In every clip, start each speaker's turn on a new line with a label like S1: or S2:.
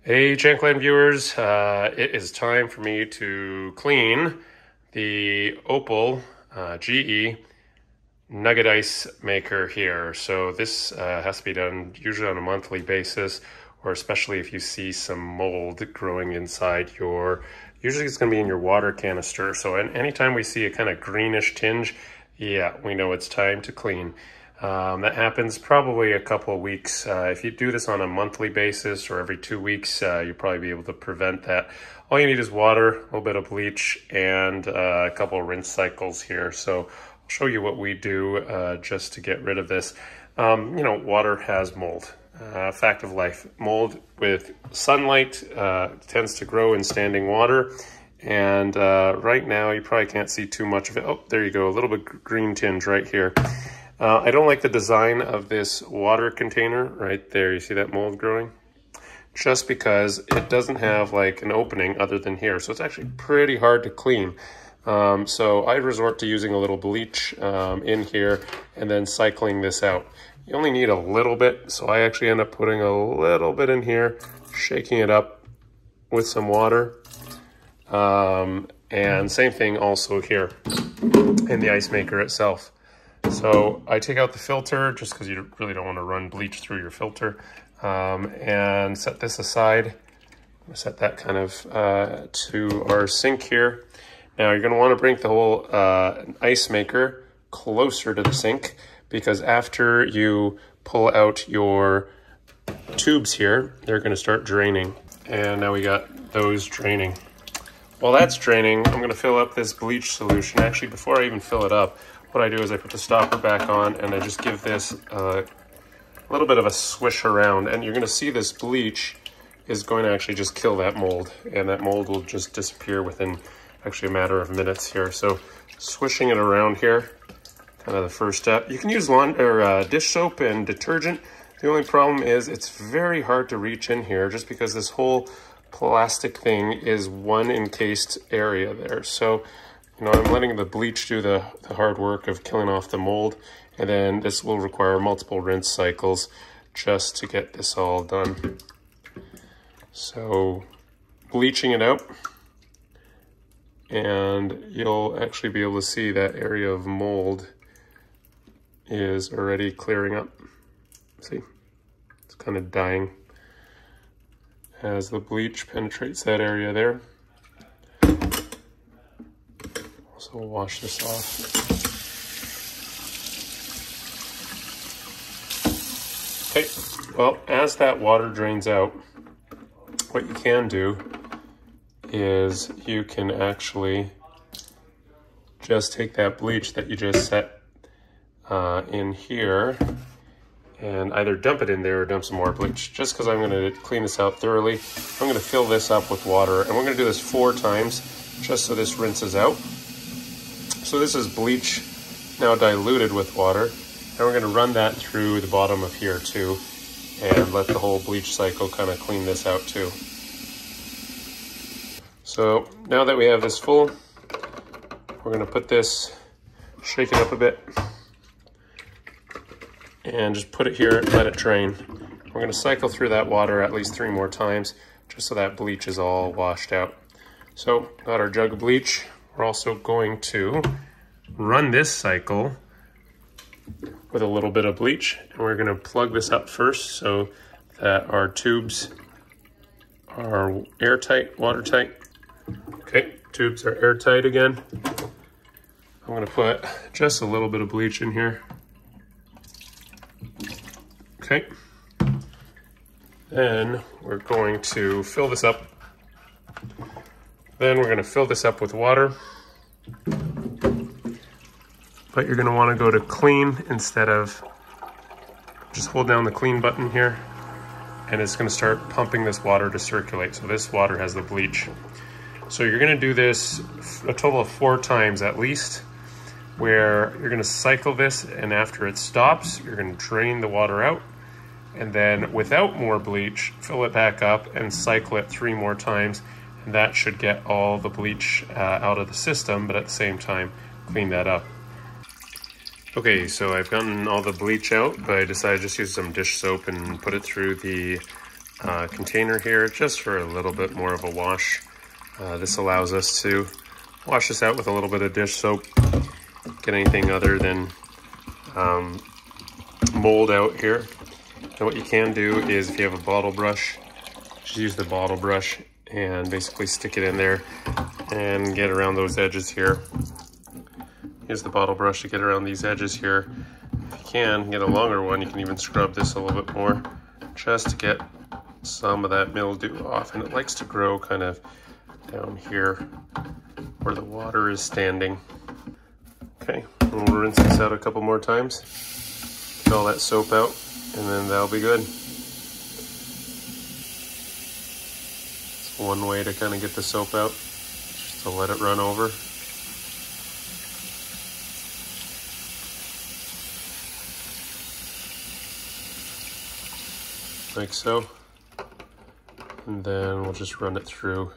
S1: Hey, Chanclan viewers, it is time for me to clean the Opal GE Nugget Ice Maker here. So this has to be done usually on a monthly basis, or especially if you see some mold growing inside usually it's going to be in your water canister. So anytime we see a kind of greenish tinge, yeah, we know it's time to clean. That happens probably a couple of weeks. If you do this on a monthly basis or every 2 weeks, you'll probably be able to prevent that. All you need is water, a little bit of bleach, and a couple of rinse cycles here. So I'll show you what we do just to get rid of this. Water has mold. Fact of life. Mold with sunlight tends to grow in standing water. And right now, you probably can't see too much of it. Oh, there you go, a little bit green tinge right here. I don't like the design of this water container right there. You see that mold growing? Just because it doesn't have like an opening other than here. So it's actually pretty hard to clean. So I resort to using a little bleach in here and then cycling this out. You only need a little bit. So I actually end up putting a little bit in here, shaking it up with some water. And same thing also here in the ice maker itself. So I take out the filter just because you really don't want to run bleach through your filter, and set this aside. Set that kind of to our sink here. Now you're going to want to bring the whole ice maker closer to the sink, because after you pull out your tubes here, they're going to start draining. And now we got those draining. While that's draining, I'm going to fill up this bleach solution. Actually, before I even fill it up, what I do is I put the stopper back on and I just give this a little bit of a swish around, and you're going to see this bleach is going to actually just kill that mold, and that mold will just disappear within actually a matter of minutes here. So swishing it around here, kind of the first step. You can use dish soap and detergent. The only problem is it's very hard to reach in here just because this whole plastic thing is one encased area there. So I'm letting the bleach do the hard work of killing off the mold, and then this will require multiple rinse cycles just to get this all done. So bleaching it out, and you'll actually be able to see that area of mold is already clearing up. See, it's kind of dying as the bleach penetrates that area there. So we'll wash this off. Okay, well, as that water drains out, what you can do is you can actually just take that bleach that you just set in here and either dump it in there or dump some more bleach. Just because I'm going to clean this out thoroughly, I'm going to fill this up with water, and we're going to do this 4 times just so this rinses out. So this is bleach now diluted with water, and we're going to run that through the bottom of here too, and let the whole bleach cycle kind of clean this out too. So now that we have this full, we're going to put this, shake it up a bit, and just put it here and let it drain. We're going to cycle through that water at least 3 more times, just so that bleach is all washed out. So got our jug of bleach. We're also going to run this cycle with a little bit of bleach, and we're going to plug this up first so that our tubes are airtight, watertight. Okay, tubes are airtight again. I'm going to put just a little bit of bleach in here. Okay, then we're going to fill this up. Then we're going to fill this up with water, but you're going to want to go to clean instead of just hold down the clean button here, and it's going to start pumping this water to circulate. So this water has the bleach. So you're going to do this a total of 4 times at least, where you're going to cycle this, and after it stops, you're going to drain the water out, and then without more bleach, fill it back up and cycle it 3 more times. And that should get all the bleach out of the system, but at the same time, clean that up. Okay, so I've gotten all the bleach out, but I decided to just use some dish soap and put it through the container here just for a little bit more of a wash. This allows us to wash this out with a little bit of dish soap, get anything other than mold out here. And what you can do is, if you have a bottle brush, just use the bottle brush and basically stick it in there and get around those edges here. Use the bottle brush to get around these edges here. If you can, get a longer one, you can even scrub this a little bit more just to get some of that mildew off. And it likes to grow kind of down here where the water is standing. Okay, we'll rinse this out a couple more times. Get all that soap out, and then that'll be good. It's one way to kind of get the soap out, just to let it run over. Like so. And then we'll just run it through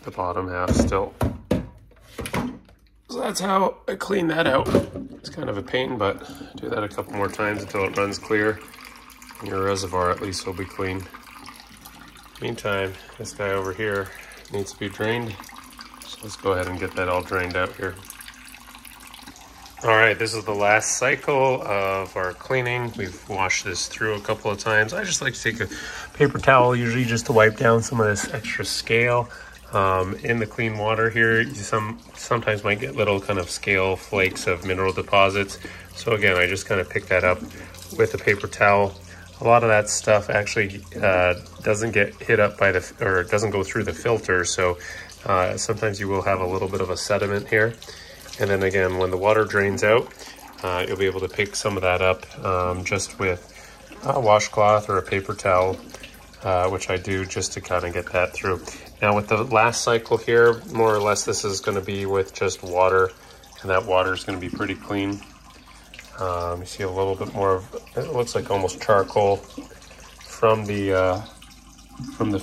S1: the bottom half still. So that's how I clean that out. It's kind of a pain, but do that a couple more times until it runs clear. And your reservoir at least will be clean. Meantime, this guy over here needs to be drained. So let's go ahead and get that all drained out here. All right, this is the last cycle of our cleaning. We've washed this through a couple of times. I just like to take a paper towel, usually just to wipe down some of this extra scale. In the clean water here, you sometimes might get little kind of scale flakes of mineral deposits. So again, I just kind of pick that up with a paper towel. A lot of that stuff actually doesn't get hit up by or doesn't go through the filter. So sometimes you will have a little bit of a sediment here. And then again, when the water drains out, you'll be able to pick some of that up just with a washcloth or a paper towel, which I do just to kind of get that through. Now with the last cycle here, more or less this is going to be with just water, and that water is going to be pretty clean. You see a little bit more of, it looks like almost charcoal from the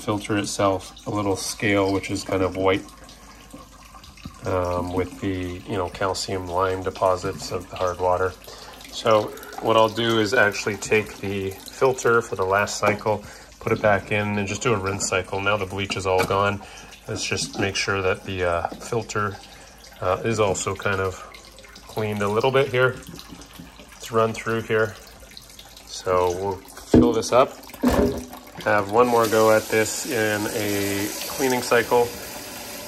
S1: filter itself, a little scale which is kind of white. With the calcium lime deposits of the hard water. So what I'll do is actually take the filter for the last cycle, put it back in, and just do a rinse cycle. Now the bleach is all gone. Let's just make sure that the filter is also kind of cleaned a little bit here. Let's run through here. So we'll fill this up, have one more go at this in a cleaning cycle,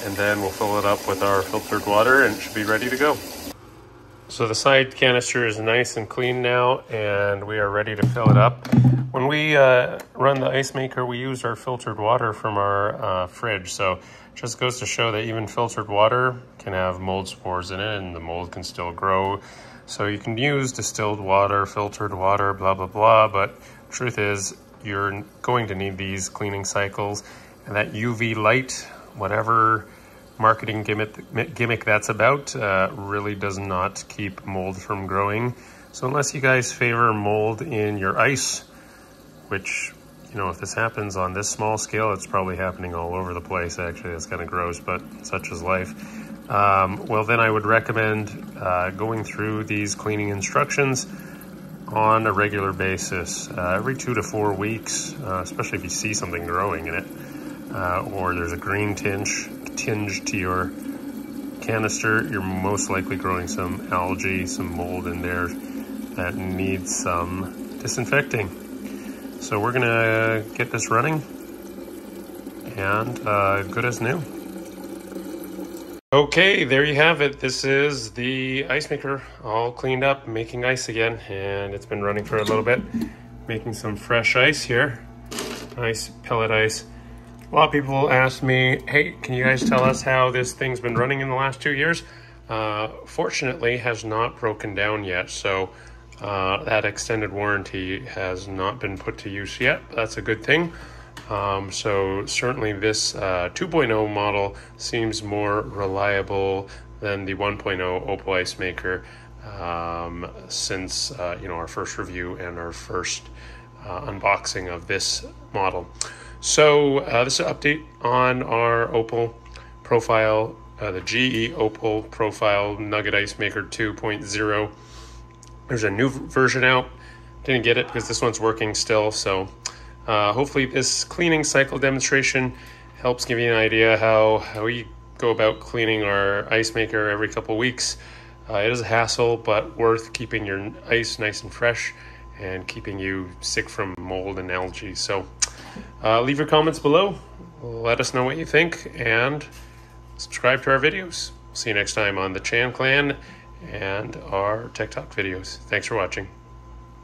S1: and then we'll fill it up with our filtered water and it should be ready to go. So the side canister is nice and clean now, and we are ready to fill it up. When we run the ice maker, we use our filtered water from our fridge. So it just goes to show that even filtered water can have mold spores in it, and the mold can still grow. So you can use distilled water, filtered water, blah, blah, blah. But truth is, you're going to need these cleaning cycles, and that UV light, whatever marketing gimmick that's about, really does not keep mold from growing. So unless you guys favor mold in your ice, which, if this happens on this small scale, it's probably happening all over the place. Actually, that's kind of gross, but such is life. Well, then I would recommend going through these cleaning instructions on a regular basis, every 2 to 4 weeks, especially if you see something growing in it. Or there's a green tinge to your canister, you're most likely growing some algae, some mold in there that needs some disinfecting. So we're gonna get this running, and good as new. Okay, there you have it. This is the ice maker all cleaned up, making ice again, and it's been running for a little bit, making some fresh ice here. Nice pellet ice. A lot of people ask me, hey, can you guys tell us how this thing's been running in the last 2 years? Fortunately, has not broken down yet. So that extended warranty has not been put to use yet. That's a good thing. So certainly this 2.0 model seems more reliable than the 1.0 Opal Ice Maker since our first review and our first unboxing of this model. So this is an update on our Opal profile, the GE Opal Profile Nugget Ice Maker 2.0. There's a new version out. Didn't get it because this one's working still, so Hopefully this cleaning cycle demonstration helps give you an idea how we go about cleaning our ice maker every couple weeks. It is a hassle, but worth keeping your ice nice and fresh and keeping you sick from mold and algae. So leave your comments below. Let us know what you think and subscribe to our videos. See you next time on the Chan Clan and our Tech Talk videos. Thanks for watching.